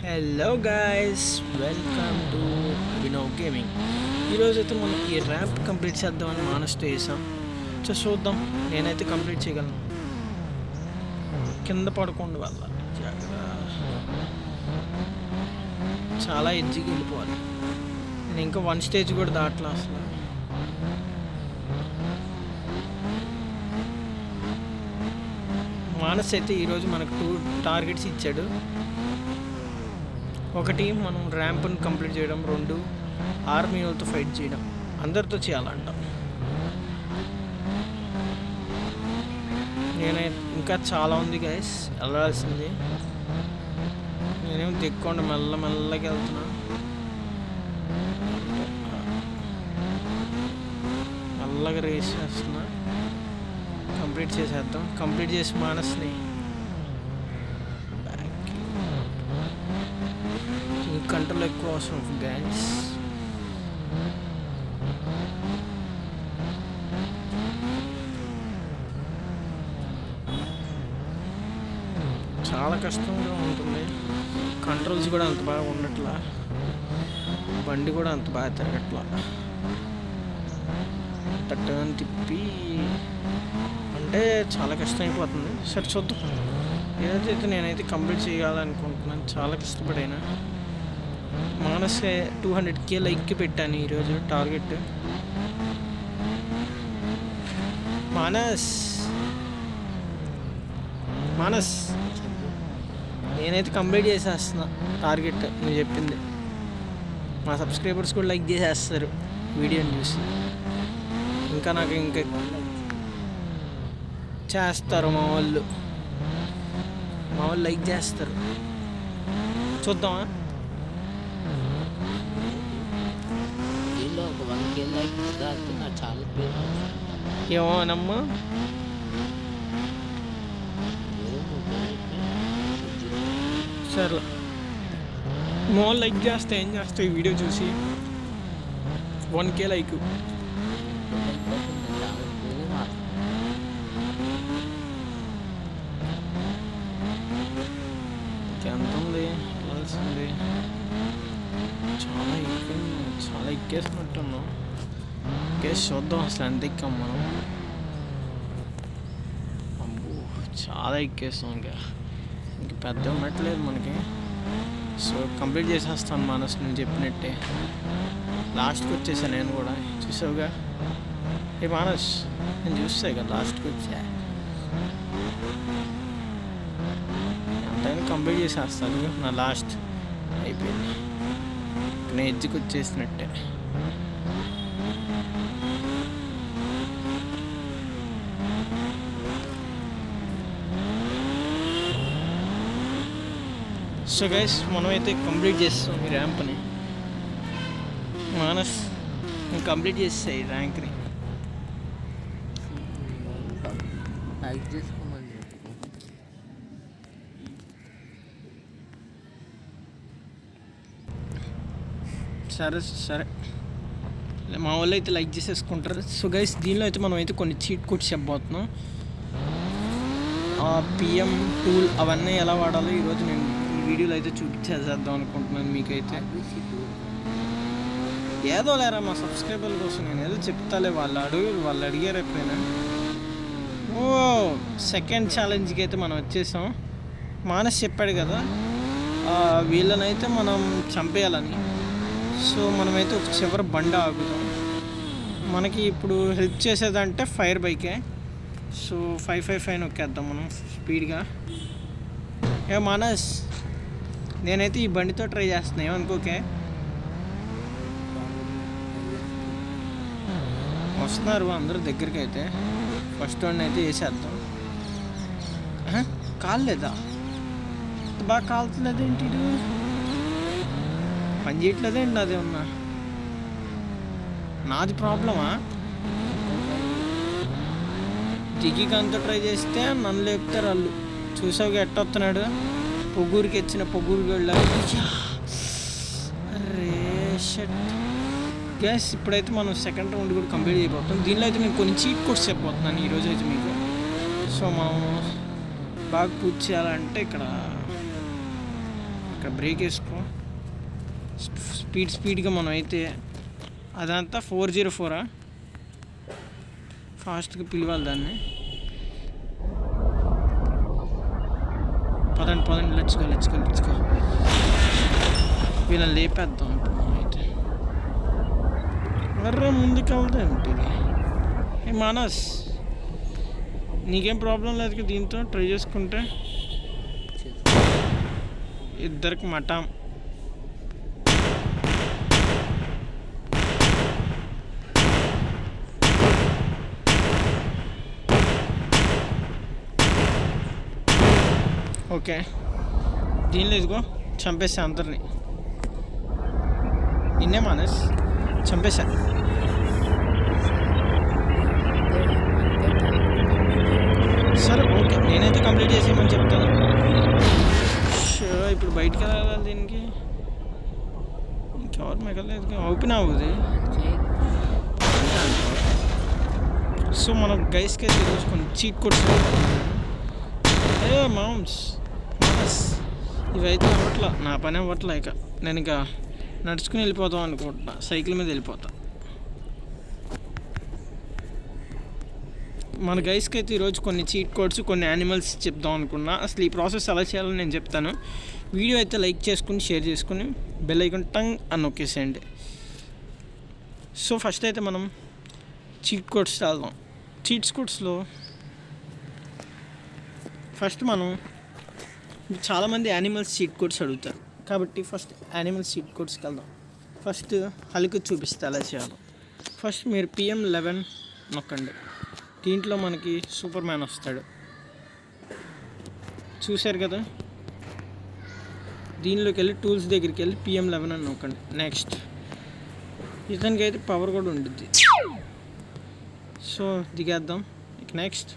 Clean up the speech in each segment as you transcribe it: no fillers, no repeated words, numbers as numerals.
Hello guys, welcome to Abhinav gaming. ఈరోజు అయితే మనం ఈ ర్యాంప్ కంప్లీట్ చేద్దామని మానస్తో వేసాం. చూద్దాం, నేనైతే కంప్లీట్ చేయగలను. కింద పడకుండా వల్ల చాలా ఎడ్జికి వెళ్ళిపోవాలి. నేను ఇంకా వన్ స్టేజ్ కూడా దాటలా అసలు. మానస్ అయితే ఈరోజు మనకు 2 టార్గెట్స్ ఇచ్చాడు. ఒకటి, మనం ర్యాంప్ని కంప్లీట్ చేయడం. 2, ఆర్మీ వాళ్ళతో ఫైట్ చేయడం. అందరితో చేయాలంట. నేనే ఇంకా చాలా ఉంది గైస్ వెళ్ళాల్సింది. నేనేం దిక్కుండా మెల్లమెల్లగా వెళ్తున్నా. మెల్లగా రేస్ చేస్తున్నా. కంప్లీట్ చేసేద్దాం. కంప్లీట్ చేసి మానస్ని కంట్రోల్ ఎక్కువ అవసరం గైస్. చాలా కష్టంగా ఉంటుంది. కంట్రోల్స్ కూడా అంత బాగా ఉండట్లా. బండి కూడా అంత బాగా తిరగట్లా. టర్న్ తిప్పి అంటే చాలా కష్టం అయిపోతుంది. సరే చూద్దాం. ఏదైతే నేనైతే కంప్లీట్ చేయాలనుకుంటున్నాను. చాలా కష్టపడైనా మానస్ 200K లైక్కి పెట్టాను ఈరోజు టార్గెట్. మానస్ మానస్ నేనైతే కంప్లీట్ చేసేస్తున్నా టార్గెట్. నువ్వు చెప్పింది మా సబ్స్క్రైబర్స్ కూడా లైక్ చేసేస్తారు వీడియోని చూసి. ఇంకా నాకు ఇంకా చేస్తారు మా వాళ్ళు లైక్ చేస్తారు. చూద్దామా? ఏమోనమ్మా, సరే మామూలు లైక్ చేస్తే ఏం చేస్తావు ఈ వీడియో చూసి? 1K like. ఎంత ఉంది వెళ్ళాల్సింది? చాలా ఎక్కేసినట్టున్నాం. ఎక్కేసి చూద్దాం అసలు ఎంత ఎక్కాం మనం. అబ్బో, చాలా ఎక్కేస్తాం. ఇంక పెద్ద ఉన్నట్లేదు మనకి. సో కంప్లీట్ చేసేస్తాను మానస్, నేను చెప్పినట్టే. లాస్ట్కి వచ్చేసాను నేను కూడా. చూసావుగా ఏ మానస్, నేను చూసా కదా లాస్ట్కి వచ్చా. ఎంతైనా కంప్లీట్ చేసేస్తాను. నా లాస్ట్ అయిపోయింది. నేను ఎడ్జ్కి వచ్చేసినట్టే. సో గైస్, మనమైతే కంప్లీట్ చేస్తాం ఈ ర్యాంప్ని. మానస్ నేను కంప్లీట్ చేస్తా ఈ ర్యాంక్ని. సరే మా వాళ్ళు అయితే లైక్ చేసేసుకుంటారు. సో గైస్, దీనిలో అయితే మనం అయితే కొన్ని చీట్ కోడ్స్ చెప్పబోతున్నాం. పిఎం టూల్ అవన్నీ ఎలా వాడాలో ఈరోజు నేను ఈ వీడియోలో అయితే చూపించేద్దాం అనుకుంటున్నాను మీకైతే. ఏదో లేరా మా సబ్స్క్రైబర్ల కోసం నేను ఏదో చెప్తాలే. వాళ్ళు అడిగారు ఎప్పుడైనా. సెకండ్ ఛాలెంజ్కి అయితే మనం వచ్చేసాం. మానస్ చెప్పాడు కదా వీళ్ళనైతే మనం చంపేయాలని. సో మనమైతే ఒక చివరి బండ ఆగుతాం. మనకి ఇప్పుడు హెల్ప్ చేసేదంటే ఫైర్ బైకే. సో 555 నొక్కేద్దాం మనం స్పీడ్గా. మానస్, నేనైతే ఈ బండితో ట్రై చేస్తున్నా, ఏమనుకోకే. వస్తున్నారు అందరూ దగ్గరికి. అయితే ఫస్ట్ వన్ అయితే వేసేద్దాం. కాలేదా? బాగా కాలుతులేదేంటి? పని చేయట్లేదేంటి? అదే ఉన్నా నాది ప్రాబ్లమా? దిగికంతా ట్రై చేస్తే నన్ను లేపుతారు వాళ్ళు. చూసావుగా ఎట్టొస్తున్నాడు పొగూరికి వచ్చిన పొగూరు గళ్ళ. అరే షట్ గ్యాస్. ఇప్పుడైతే మనం సెకండ్ రౌండ్ కూడా కంప్లీట్ అయిపోతాం. దీనిలో అయితే నేను కొన్ని చీట్ కోడ్స్ చెప్పబోతున్నాను ఈరోజు అయితే మీకు. సో మనం బాగా పూజ చేయాలంటే ఇక్కడ ఇక్కడ బ్రేక్ వేసుకో. స్పీడ్గా మనం అయితే అదంతా 404 ఫాస్ట్గా పిలవాలి దాన్ని. పదండి లెట్స్ గో. వీళ్ళని లేపేద్దాం ఇప్పుడు మనం అయితే. వర్ర ముందుకు వెళ్దాం ఏంటిది. ఏ మానస్, నీకేం ప్రాబ్లం లేదు దీంతో ట్రై చేసుకుంటే? ఇద్దరికి మఠం. ఓకే, దీనిలో ఇదిగో చంపేసా అందరినీ. నిన్నే మానస్ చంపేశా. సరే ఓకే, నేనైతే కంప్లీట్ చేసేయమని చెప్తాను. ఇప్పుడు బయటికి వెళ్ళాలి దీనికి. ఇంకెవరు మిగలేదు, ఓపెన్ అవ్వదు. సో మనం గైస్కి అయితే ఈరోజు కొన్ని చీట్ కోడ్స్ మామ్స్ ఇవైతే అవ్వట్లా, నా పని అవ్వట్లా. ఇక నేను నడుచుకుని వెళ్ళిపోతాం అనుకుంటున్నా, సైకిల్ మీద వెళ్ళిపోతా. మన గైస్కి అయితే ఈరోజు కొన్ని చీట్ కోడ్స్, కొన్ని యానిమల్స్ చెప్దాం అనుకున్నా. అసలు ఈ ప్రాసెస్ ఎలా చేయాలో నేను చెప్తాను. వీడియో అయితే లైక్ చేసుకుని, షేర్ చేసుకుని, బెల్ ఐకాన్ టంగ్ అని నొక్కేసేయండి. సో ఫస్ట్ అయితే మనం చీట్ కోడ్స్ వెళ్దాం. చీట్ కోడ్స్లో ఫస్ట్ మనం చాలామంది యానిమల్స్ చీట్ కోడ్స్ అడుగుతారు కాబట్టి ఫస్ట్ యానిమల్స్ చీట్ కోడ్స్కి వెళ్దాం. ఫస్ట్ హల్క్ చూపిస్తే ఎలా చేయాలో. ఫస్ట్ మీరు PM11 నొక్కండి. దీంట్లో మనకి సూపర్ మ్యాన్ వస్తాడు, చూశారు కదా. దీనిలోకి వెళ్ళి టూల్స్ దగ్గరికి వెళ్ళి PM11 అని నొక్కండి. నెక్స్ట్ ఇతనికి అయితే పవర్ కూడా ఉంటుంది. సో దిగేద్దాం. నెక్స్ట్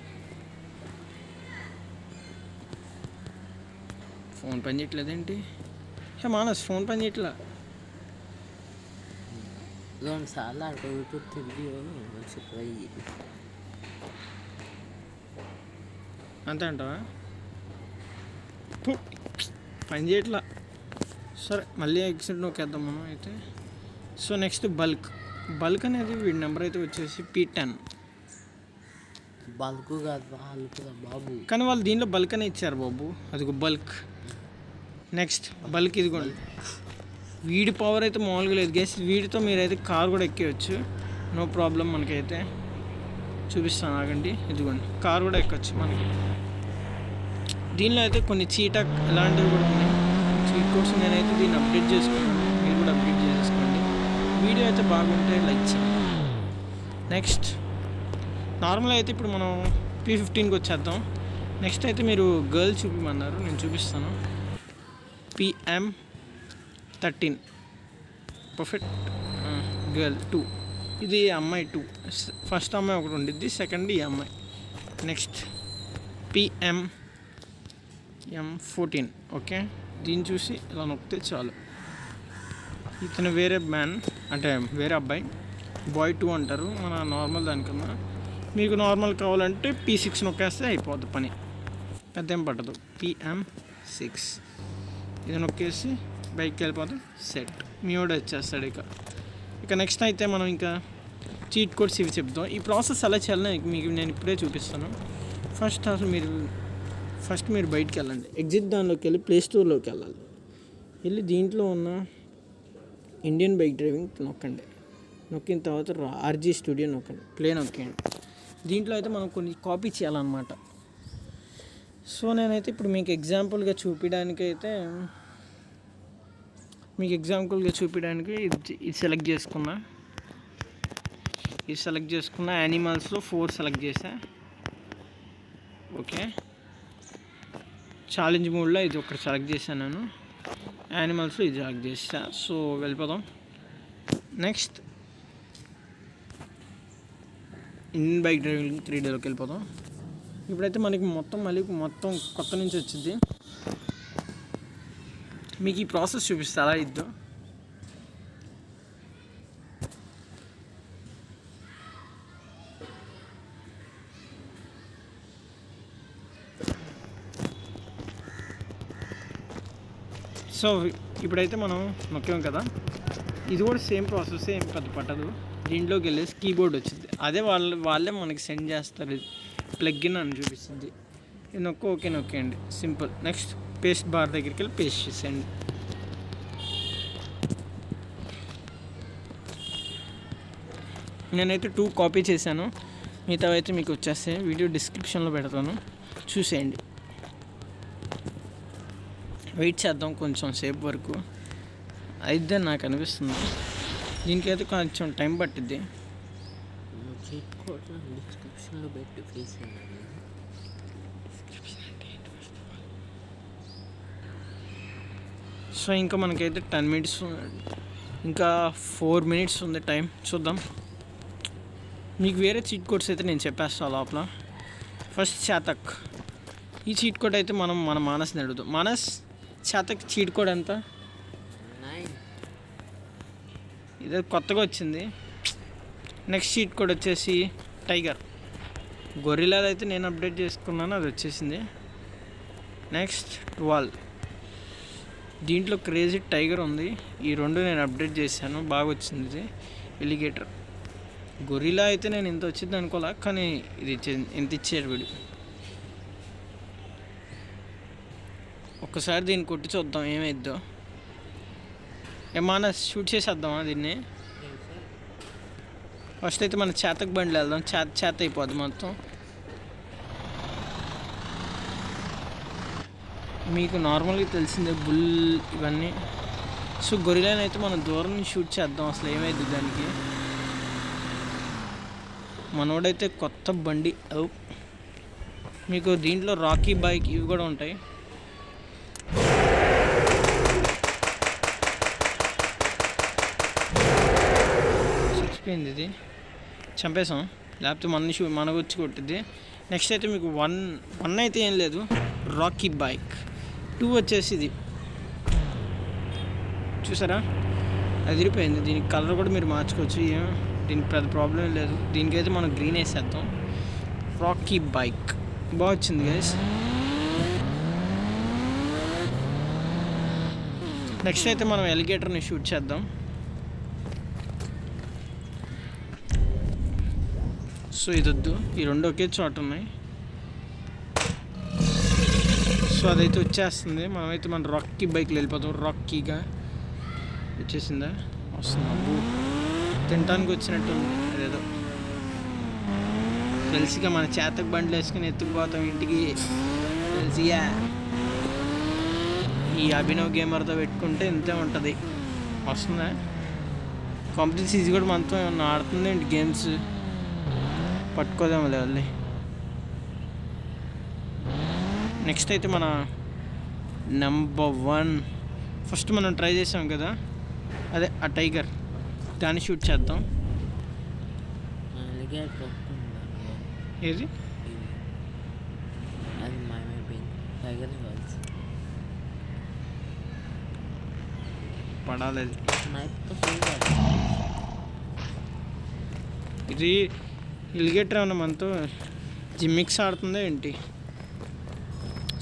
ఫోన్ పని చేయట్లేదేంటి? మానస్ ఫోన్ పని చేయట్లా. అంతే అంటావా? పని చేయట్లా. సరే మళ్ళీ ఎగ్జిట్ నొక్కేద్దాం మనం అయితే. సో నెక్స్ట్ బల్క్ అనేది వీడి నెంబర్ అయితే వచ్చేసి P10. బల్క్ కాదు బాబు, కానీ వాళ్ళు దీనిలో బల్క్ అనే ఇచ్చారు బాబు. అదిగో బల్క్. నెక్స్ట్ బల్క్ ఇదిగోండి. వీడి పవర్ అయితే మామూలుగా లేదు గైస్. వీడితో మీరైతే కార్ కూడా ఎక్కేయచ్చు, నో ప్రాబ్లం. మనకైతే చూపిస్తాను ఆగండి. ఇదిగోండి కార్ కూడా ఎక్కొచ్చు మనకి. దీనిలో అయితే కొన్ని చీటక్ ఇలాంటివి కూడా ఉన్నాయి. చీట్ కోడ్స్ నేనైతే దీన్ని అప్డేట్ చేసుకున్నాను, మీరు కూడా అప్డేట్ చేసేసుకోండి. వీడియో అయితే బాగుంటే లైక్ చేయండి. నెక్స్ట్ నార్మల్గా అయితే ఇప్పుడు మనం P15కి వచ్చేద్దాం. నెక్స్ట్ అయితే మీరు గర్ల్ చూపించమన్నారు, నేను చూపిస్తాను. PM13 perfect girl 2. ఇది అమ్మాయి 2. ఫస్ట్ అమ్మాయి ఒకటి ఉండిద్ది, సెకండ్ ఈ అమ్మాయి. Next PM14. ఓకే, దీన్ని చూసి ఇలా నొక్కితే చాలు. ఇతను వేరే మ్యాన్, అంటే వేరే అబ్బాయి, బాయ్ 2 అంటారు మన నార్మల్ దానికన్నా. మీకు నార్మల్ కావాలంటే P6 నొక్కేస్తే అయిపోద్ది పని, పెద్ద ఏం పట్టదు. PM6 ఇది నొక్కేసి బైక్కి వెళ్ళిపోతే సెట్, మీవాడు వచ్చేస్తాడు. ఇక నెక్స్ట్ అయితే మనం ఇంకా చీట్ కోడ్స్ ఇవి చెప్తాం. ఈ ప్రాసెస్ ఎలా చేయాలని మీకు నేను ఇప్పుడే చూపిస్తాను. ఫస్ట్ అసలు మీరు బయటికి వెళ్ళండి. ఎగ్జిట్ దానిలోకి వెళ్ళి ప్లే స్టోర్లోకి వెళ్ళి దీంట్లో ఉన్న ఇండియన్ బైక్ డ్రైవింగ్ నొక్కండి. నొక్కిన తర్వాత RG స్టూడియో నొక్కండి, ప్లే నొక్కండి. దీంట్లో అయితే మనం కొన్ని కాపీ చేయాలన్నమాట. సో నేనైతే ఇప్పుడు మీకు ఎగ్జాంపుల్గా చూపించడానికి ఇది సెలెక్ట్ చేసుకున్నా. యానిమల్స్లో 4 సెలెక్ట్ చేసా. ఓకే, ఛాలెంజ్ మోడ్లో ఇది ఒకటి సెలెక్ట్ చేశాను నేను. యానిమల్స్లో ఇది సెలెక్ట్ చేసా. సో వెళ్ళిపోదాం. నెక్స్ట్ ఇండియన్ బైక్ డ్రైవింగ్ 3Dలోకి వెళ్ళిపోదాం. ఇప్పుడైతే మనకి మొత్తం కొత్త నుంచి వచ్చింది. మీకు ఈ ప్రాసెస్ చూపిస్తే అలా ఇద్దాం. సో ఇప్పుడైతే మనం నొక్కాం కదా, ఇది కూడా సేమ్ ప్రాసెస్, ఏం పెద్ద పట్టదు. దీంట్లోకి వెళ్ళేసి కీబోర్డ్ వచ్చింది, అదే వాళ్ళే మనకి సెండ్ చేస్తారు. ప్లగ్ఇన్ అని చూపిస్తుంది. ఇది ఓకే నొక్కేయండి, సింపుల్. నెక్స్ట్ పేస్ట్ బార్ దగ్గరికి వెళ్ళి పేస్ట్ చేసేయండి. నేనైతే 2 కాపీ చేశాను, మిగతా అయితే మీకు వచ్చేస్తాయి. వీడియో డిస్క్రిప్షన్లో పెడతాను, చూసేయండి. వెయిట్ చేద్దాం కొంచెం సేపు వరకు, అయితే నాకు అనిపిస్తుంది. దీనికైతే కొంచెం టైం పట్టిద్ది. డిస్క్రిప్షన్లో పెట్టి ప్లీజ్. సో ఇంకా మనకైతే 10 మినిట్స్, ఇంకా 4 మినిట్స్ ఉంది టైం, చూద్దాం. మీకు వేరే చీట్ కోడ్స్ అయితే నేను చెప్పేస్తాను లోపల. ఫస్ట్ చాతక్, ఈ చీట్ కోడ్ అయితే మన మానస్ని అడుగుతాం. మానస్, చాతక్ చీట్ కోడ్ ఎంత? ఇదే కొత్తగా వచ్చింది. నెక్స్ట్ చీట్ కోడ్ వచ్చేసి టైగర్. గొరిల్లాది అయితే నేను అప్డేట్ చేసుకున్నాను, అది వచ్చేసింది. నెక్స్ట్ 12, దీంట్లో క్రేజీ టైగర్ ఉంది. ఈ 2 నేను అప్డేట్ చేశాను, బాగా వచ్చింది. ఇది ఎలిగేటర్. గొరిల్లా అయితే నేను ఇంత వచ్చింది అనుకోలే, కానీ ఇది ఇంత ఇచ్చారు వీడు. ఒక్కసారి దీన్ని కొట్టి చూద్దాం ఏమైద్దో. ఏమన్నా షూట్ చేసేద్దామా దీన్ని? ఫస్ట్ అయితే మన చేతకు బండ్లు వెళ్దాం, చేత అయిపోద్ది మొత్తం. మీకు నార్మల్గా తెలిసిందే బుల్ ఇవన్నీ. సో గొరిల్లాని అయితే మనం దూరం నుంచి షూట్ చేద్దాం, అసలు ఏమైంది దానికి. మనోడైతే కొత్త బండి. మీకు దీంట్లో రాకీ బైక్ ఇవి కూడా ఉంటాయి. చచ్చిపోయింది, ఇది చంపేసాం, లేకపోతే మనకు వచ్చి కొట్టిద్ది. నెక్స్ట్ అయితే మీకు 1 అయితే ఏం లేదు, రాకీ బైక్. 2 వచ్చేసి ఇది చూసారా, అదిరిపోయింది. దీనికి కలర్ కూడా మీరు మార్చుకోవచ్చు, దీనికి పెద్ద ప్రాబ్లం లేదు. దీనికైతే మనం గ్రీన్ వేసేద్దాం. రాకీ బైక్ బాగా వచ్చింది గైస్. నెక్స్ట్ అయితే మనం ఎలిగేటర్ని షూట్ చేద్దాం. సో ఇది వద్దు, ఈ 2 ఒకే చోట ఉన్నాయి. సో అదైతే వచ్చేస్తుంది. మనమైతే మన రాకీ బైక్లో వెళ్ళిపోతాం. రాకీగా వచ్చేసిందా, వస్తుంది. అబ్బు తినడానికి వచ్చినట్టు అదేదో తెలిసిగా మన చేతకు బండ్లు వేసుకుని ఎత్తుకుపోతాం ఇంటికి, తెలిసిగా. ఈ అభినవ్ గేమర్తో పెట్టుకుంటే ఇంతే ఉంటుంది. వస్తుందా కాంపిటీషన్? ఇది కూడా మనతో ఏమన్నా ఆడుతుంది ఏంటి గేమ్స్? పట్టుకోదాము లేవాలి. నెక్స్ట్ అయితే మన నెంబర్ 1 ఫస్ట్ మనం ట్రై చేసాం కదా, అదే ఆ టైగర్, దాన్ని షూట్ చేద్దాం. ఏది పడాలి. ఇది ఎలిగేటర్ ఏమన్నా మనతో జిమ్మిక్స్ ఆడుతుందా ఏంటి?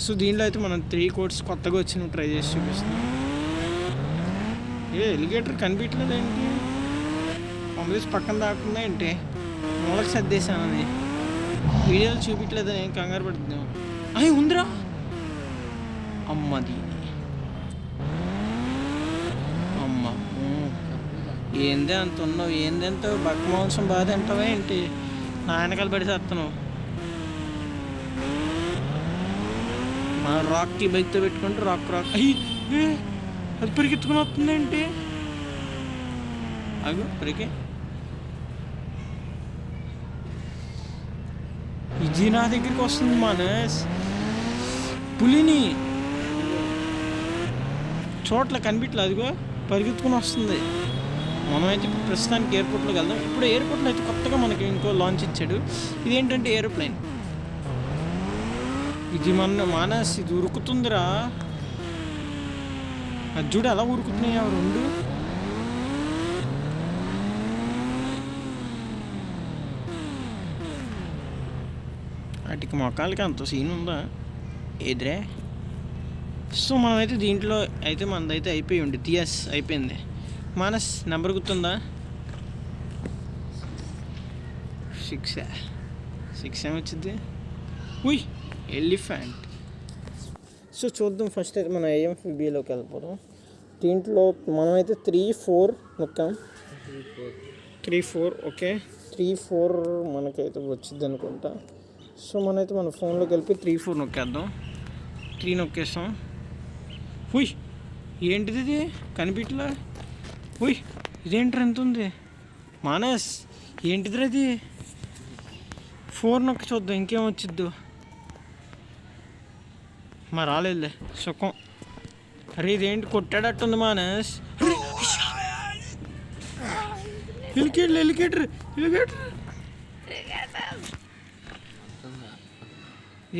సో దీంట్లో అయితే మనం 3 కోడ్స్ కొత్తగా వచ్చిన ట్రై చేసి చూపిస్తున్నాం. ఎలిగేటర్ కనిపించలేదు ఏంటి? పంపిసి పక్కన దాక్కుందా ఏంటి? మూలకు సర్దేశాను, అది వీడియోలు చూపించలేదు, నేను కంగారు పడుతున్నాం. అయ్యి ఉందిరా, అమ్మది అమ్మ. ఏందే అంత ఉన్నావు, ఏందెంత బక్క మాంసం బాధ అంటావా ఏంటి? నా వెనకాల పడి చేస్తున్నావు. మన రాక్కి బైక్తో పెట్టుకుంటే రాక్ అయ్యి అది పరిగెత్తుకుని వస్తుంది ఏంటి? అగు పరిగే, ఇది నా దగ్గరికి వస్తుంది. మానస్ పులిని చోట్ల కనిపించలేదు, అదిగో పరిగెత్తుకుని వస్తుంది. మనమైతే ఇప్పుడు ప్రస్తుతానికి ఎయిర్పోర్ట్లోకి వెళ్దాం. ఇప్పుడు ఎయిర్పోర్ట్లో అయితే కొత్తగా మనకి ఇంకో లాంచ్ ఇచ్చాడు. ఇదేంటంటే ఏరోప్లేన్. ఇది మానస్ ఇది ఉరుకుతుందిరా, అది చూడు ఎలా ఉరుకుతున్నాయి ఆ 2. వాటికి మొక్కలకి అంత సీన్ ఉందా? ఎదురే సో మనమైతే దీంట్లో అయితే మనదైతే అయిపోయి ఉంది. టిఎస్ అయిపోయింది. మానస్ నెంబర్ గుర్తుందా? 6 ఏమొచ్చింది? ఉయ్ ఎలిఫెంట్. సో చూద్దాం. ఫస్ట్ అయితే మన ఏఎంఫీబీలోకి వెళ్ళిపోదాం. దీంట్లో మనమైతే 3-4 నొక్కాం. 3-4 ఓకే. 3-4 మనకైతే వచ్చింది అనుకుంటా. సో మనమైతే మన ఫోన్లోకి వెళ్ళి 3-4 నొక్కేద్దాం. 3 నొక్కేస్తాం. ఉయ్ ఏంటిది ఇది కనిపించలే. ఉయ్ ఇదేంట్రా ఎంత ఉంది? మానస్ ఏంటిదిరా ఇది? 4 నొక్కి చూద్దాం ఇంకేం వచ్చిద్దు. మా రాలేదులే సుఖం. అరే ఇదేంటి కొట్టాడట్టుంది మానస్. ఎలిగేటర్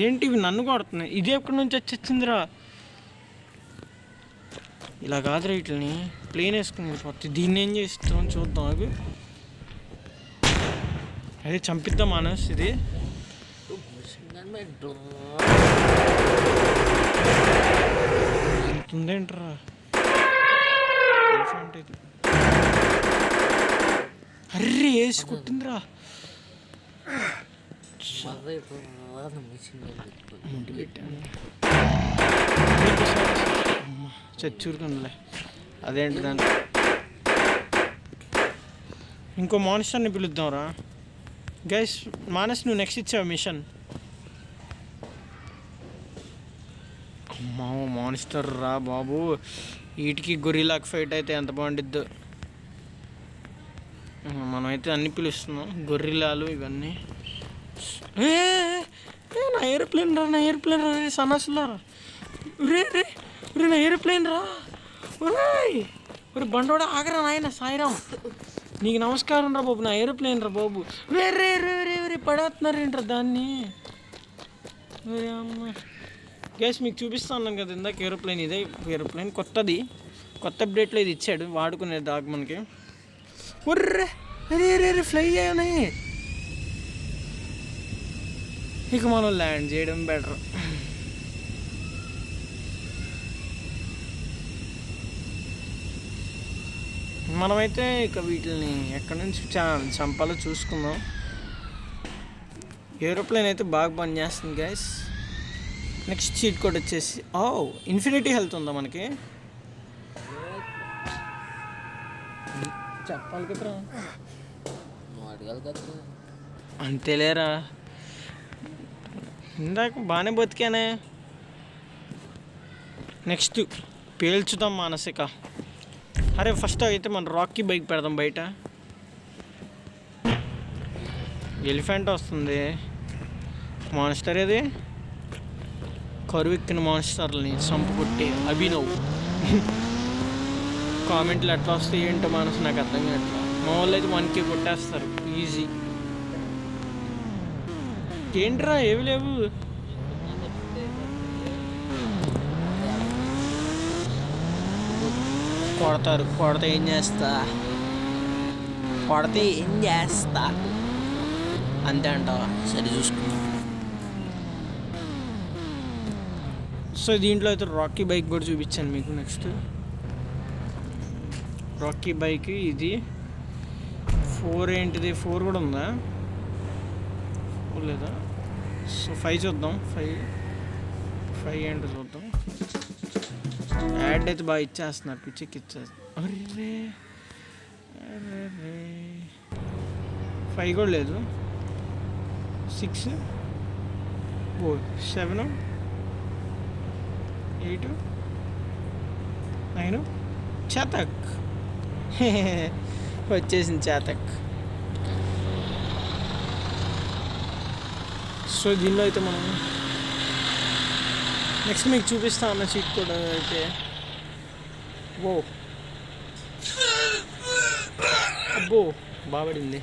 ఏంటి ఇవి నన్ను కొడుతున్నాయి? ఇది ఎక్కడి నుంచి వచ్చిందిరా? ఇలా కాదురా, వీటిని ప్లేన్ వేసుకుని వెళ్ళిపోతుంది. దీన్ని ఏం చేస్తాం చూద్దాం. అవి అదే చంపిద్దాం మానస్. ఇది ఎంత ఉందేంట్రా? ఇది అర్రే వేసి కొట్టిందిరా. ముందు పెట్టాను చచ్చూరుకుందిలే. అదేంటి దాన్ని ఇంకో మానిస్టర్ని పిలుద్దాంరా. గైస్ మానస్ నువ్వు నెక్స్ట్ ఇచ్చావు మిషన్. అమ్మా మానిస్టర్ రా బాబు. వీటికి గొరిలాకి ఫైట్ అయితే ఎంత బాగుండిద్దో. మనమైతే అన్ని పిలుస్తున్నాం గొర్రెలాలు ఇవన్నీ. నా ఏరోప్లేన్ రా, నా ఏరోప్లేన్ రా సన్నాసులారా. రే నా ఏరోప్లేన్ రా. ఒరే బండోడ ఆగరా నాయన. సాయిరామ్ నీకు నమస్కారం రా బాబు. నా ఏరోప్లేన్ రా బాబు. రే పడేస్తున్నారేంట్రా దాన్ని. అమ్మ గ్యాస్ మీకు చూపిస్తాను కదా ఇందాక ఏరోప్లేన్. ఇదే ఏరోప్లేన్ కొత్తది, కొత్త అప్డేట్లో ఇది ఇచ్చాడు వాడుకునేది దాకా మనకి. ఒర్రే రే ఫ్లై అయ్యాయి. ఇక మనం ల్యాండ్ చేయడం బెటర్. మనమైతే ఇక వీటిని ఎక్కడి నుంచి చంపాలో చూసుకుందాం. ఏరోప్లేన్ అయితే బాగా పనిచేస్తుంది గైస్. నెక్స్ట్ చీట్ కోడ్ వచ్చేసి ఇన్ఫినిటీ హెల్త్ ఉందా మనకి? చెప్పాలి కదరా. అంతేలేరా, ఇందాక బాగానే బతికానే. నెక్స్ట్ పేల్చుదాం మానసిక. అరే ఫస్ట్ అయితే మన రాకీ బైక్ పెడదాం బయట. ఎలిఫెంట్ వస్తుంది. మాన్స్టర్ ఏది? కరువెక్కిన మాన్స్టర్ని చంపుకొట్టే అభినవ్. కామెంట్లు ఎట్లా వస్తాయి ఏంటో మనసు నాకు అర్థం కావట్లా. మా వాళ్ళు అయితే 1K కొట్టేస్తారు ఈజీ. ఏంట్రా ఏవి లేవు. కొడితే ఏం చేస్తా అంతే అంటావా? సరే చూసుకున్నా. సో దీంట్లో అయితే రాకీ బైక్ కూడా చూపించాను మీకు. నెక్స్ట్ రాకీ బైక్ ఇది 4 ఏంటిది? 4 కూడా ఉందా? లేదా? సో 5 చూద్దాం. 5 ఏంటో చూద్దాం. యాడ్ అయితే బాగా ఇచ్చేస్తున్నారు, పిచ్చికి ఇచ్చేస్తున్నారు. అరే 5 కూడా లేదు. 6 7 8 9 చేతక్ వచ్చేసింది చేతక్. సో దీనిలో అయితే మనం నెక్స్ట్ మీకు చూపిస్తా అన్న చీట్ కూడా అయితే. అబ్బో బాబడింది.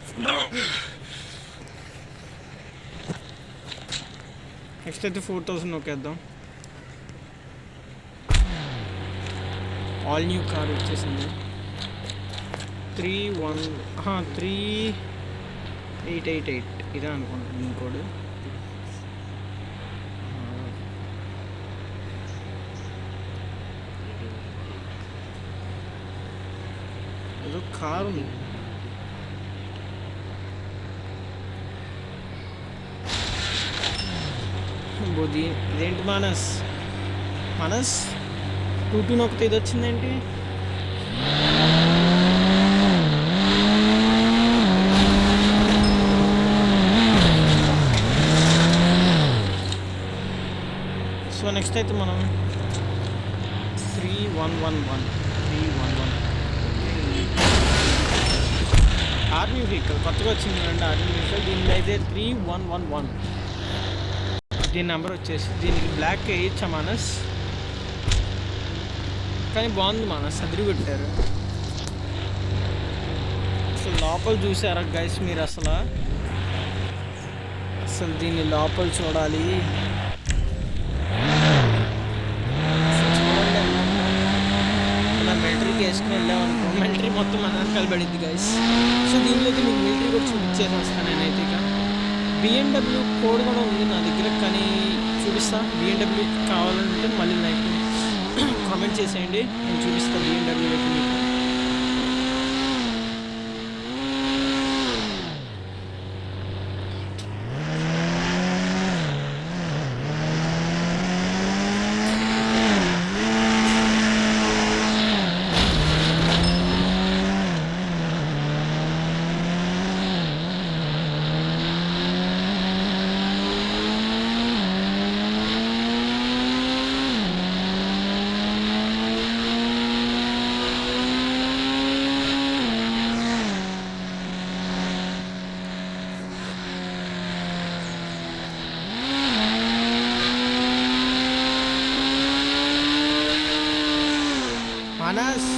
నెక్స్ట్ అయితే 4000 నొక్కేద్దాం. ఆల్ న్యూ కార్ వచ్చేసింది. 3888 ఇదే అనుకుంటాను ఇంకోటి. ఏదో కారు ఉంది. బోది ఇదేంటి మానస్ 2 నొక్కితే ఇది వచ్చిందేంటి? సో నెక్స్ట్ అయితే మనం 3111 ఆర్మీ వెహికల్ కొత్తగా వచ్చింది అంటే ఆర్మీ వెహికల్. దీనిలో అయితే 3111 దీని నెంబర్ వచ్చేసి. దీనికి బ్లాక్ వేయచ్చా మానస్? కానీ బాగుంది మానస్, అదిరి పెట్టారు. అసలు లోపల చూసారా గైస్ మీరు? అసలు దీన్ని లోపల చూడాలి. మిలిటరీకి వేసుకుని వెళ్ళామనుకో, మిలిటరీ మొత్తం మన వెనకాల పడింది గైస్. సో దీనిలో అయితే మీకు మిలిటరీ కూడా చూపించేసి వస్తాను నేనైతే. ఇక బిఎండబ్ల్యూ కోడ్ కూడా ఉంది నా దగ్గర, కానీ చూపిస్తా. బిఎండబ్ల్యూ కావాలంటే మళ్ళీ నాకు కామెంట్ చేసేయండి, నేను చూపిస్తాను బిఎండబ్ల్యూ అయితే మీకు. మానస్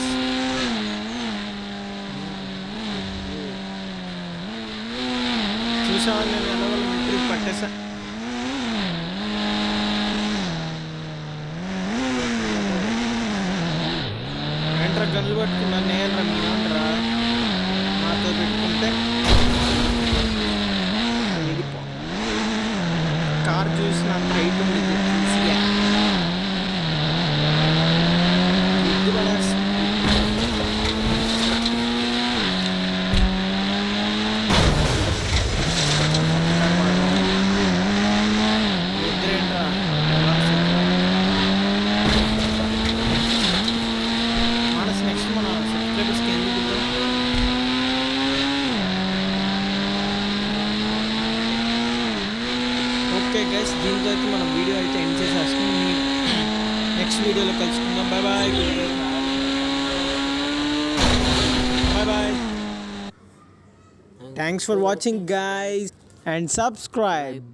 చూసావా నేను ఎలా మిలిటరీ పట్టేసా. ఏంట్రా గన్లు పట్టుకున్నా? నేను మీరంటరా మాతో పెట్టుకుంటే కార్ చూసిన హైట్ ఉంది ఈజీగా. ఓకే గైస్, దీంతో అయితే మనం వీడియో అయితే ఎండ్ చేసేస్తాం. నెక్స్ట్ వీడియోలో కలుసుకుందాం. Bye bye bye bye. Thanks for watching guys and subscribe.